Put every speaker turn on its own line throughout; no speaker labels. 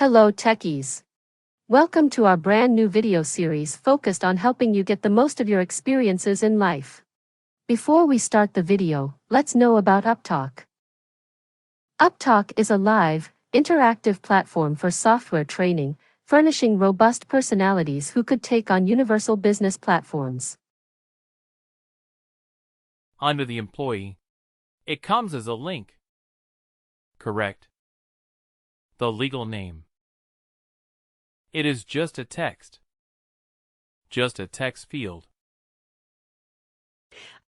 Hello techies. Welcome to our brand new video series focused on helping you get the most of your experiences in life. Before we start the video, let's know about Upptalk. Upptalk is a live, interactive platform for software training, furnishing robust personalities who could take on universal business platforms.
Under the employee, it comes as a link. Correct. The legal name. It is just a text. Just a text field.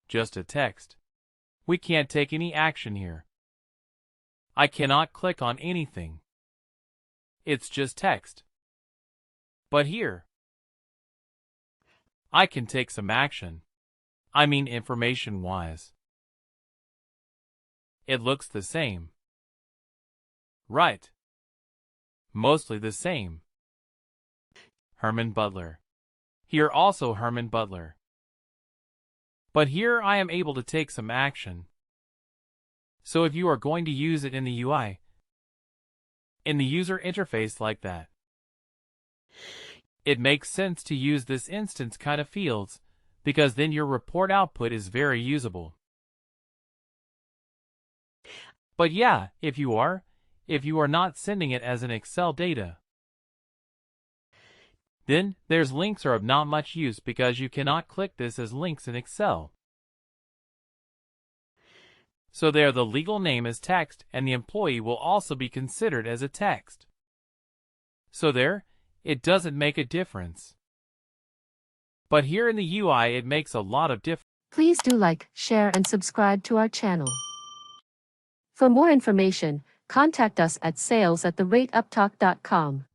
Just a text. We can't take any action here. I cannot click on anything. It's just text. But here, I can take some action. I mean information-wise. It looks the same. Right. Mostly the same. Herman Butler. Here also Herman Butler. But here I am able to take some action. So if you are going to use it in the UI, in the user interface like that, it makes sense to use this instance kind of fields, because then your report output is very usable. But yeah, if you are not sending it as an Excel data, then there's links are of not much use because you cannot click this as links in Excel. So there the legal name is text and the employee will also be considered as a text. So there, it doesn't make a difference. But here in the UI it makes a lot of difference.
Please do like, share and subscribe to our channel. For more information, contact us at sales@upptalk.com.